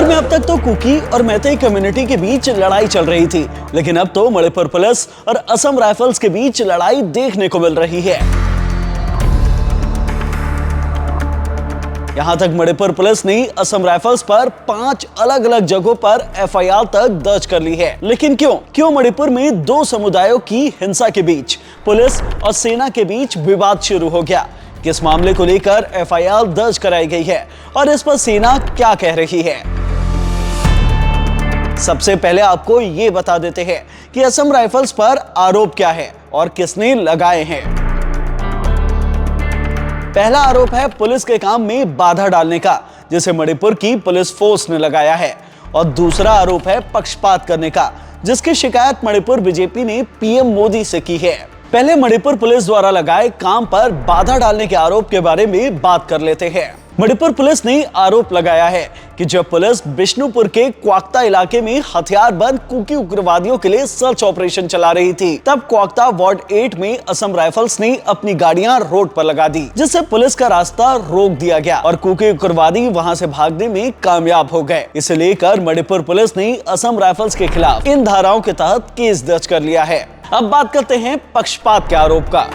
में अब तक तो कुकी और मैतेई कम्युनिटी के बीच लड़ाई चल रही थी, लेकिन अब तो मणिपुर पुलिस और असम राइफल्स के बीच लड़ाई देखने को मिल रही है। यहां तक मणिपुर पुलिस ने असम राइफल्स पर 5 अलग अलग जगहों पर एफआईआर तक दर्ज कर ली है। लेकिन क्यों मणिपुर में 2 समुदायों की हिंसा के बीच पुलिस और सेना के बीच विवाद शुरू हो गया? किस मामले को लेकर एफआईआर दर्ज कराई गई है और इस पर सेना क्या कह रही है? सबसे पहले आपको ये बता देते हैं कि असम राइफल्स पर आरोप क्या है और किसने लगाए हैं। पहला आरोप है पुलिस के काम में बाधा डालने का, जिसे मणिपुर की पुलिस फोर्स ने लगाया है, और दूसरा आरोप है पक्षपात करने का, जिसकी शिकायत मणिपुर बीजेपी ने पीएम मोदी से की है। पहले मणिपुर पुलिस द्वारा लगाए काम पर बाधा डालने के आरोप के बारे में बात कर लेते हैं। मणिपुर पुलिस ने आरोप लगाया है कि जब पुलिस बिष्णुपुर के क्वाक्ता इलाके में हथियारबंद कुकी उग्रवादियों के लिए सर्च ऑपरेशन चला रही थी, तब क्वाक्ता वार्ड 8 में असम राइफल्स ने अपनी गाड़ियां रोड पर लगा दी, जिससे पुलिस का रास्ता रोक दिया गया और कुकी उग्रवादी वहां से भागने में कामयाब हो गए। इसे लेकर मणिपुर पुलिस ने असम राइफल्स के खिलाफ इन धाराओं के तहत केस दर्ज कर लिया है। अब बात करते हैं पक्षपात के आरोप का।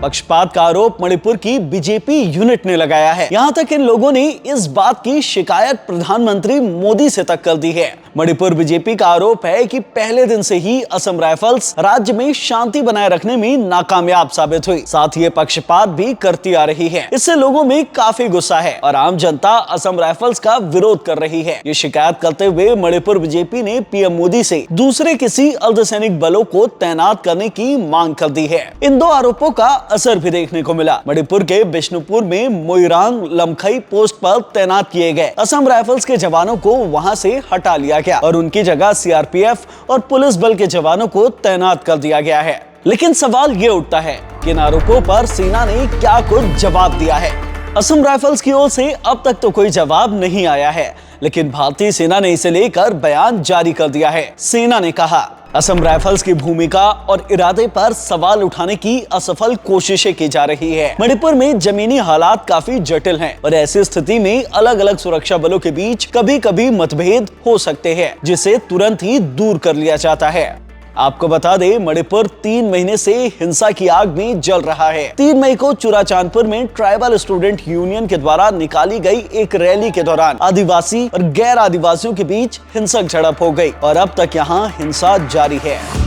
पक्षपात का आरोप मणिपुर की बीजेपी यूनिट ने लगाया है। यहां तक इन लोगों ने इस बात की शिकायत प्रधानमंत्री मोदी से तक कर दी है। मणिपुर बीजेपी का आरोप है कि पहले दिन से ही असम राइफल्स राज्य में शांति बनाए रखने में नाकामयाब साबित हुई, साथ ही पक्षपात भी करती आ रही है। इससे लोगों में काफी गुस्सा है और आम जनता असम राइफल्स का विरोध कर रही है। ये शिकायत करते हुए मणिपुर बीजेपी ने पीएम मोदी से दूसरे किसी अर्धसैनिक बलों को तैनात करने की मांग कर दी है। इन 2 आरोपों का असर भी देखने को मिला। मणिपुर के बिष्णुपुर में मोइरांग लमखई पोस्ट पर तैनात किए गए असम राइफल्स के जवानों को वहां से हटा लिया गया और उनकी जगह सीआरपीएफ और पुलिस बल के जवानों को तैनात कर दिया गया है। लेकिन सवाल ये उठता है कि इन आरोपों पर सेना ने क्या कुछ जवाब दिया है? असम राइफल्स की ओर से अब तक तो कोई जवाब नहीं आया है, लेकिन भारतीय सेना ने इसे लेकर बयान जारी कर दिया है। सेना ने कहा, असम राइफल्स की भूमिका और इरादे पर सवाल उठाने की असफल कोशिशें की जा रही है। मणिपुर में जमीनी हालात काफी जटिल हैं और ऐसी स्थिति में अलग अलग सुरक्षा बलों के बीच कभी कभी मतभेद हो सकते हैं, जिसे तुरंत ही दूर कर लिया जाता है। आपको बता दें, मणिपुर 3 महीने से हिंसा की आग में जल रहा है। 3 मई को चुराचांदपुर में ट्राइबल स्टूडेंट यूनियन के द्वारा निकाली गई एक रैली के दौरान आदिवासी और गैर आदिवासियों के बीच हिंसक झड़प हो गई और अब तक यहाँ हिंसा जारी है।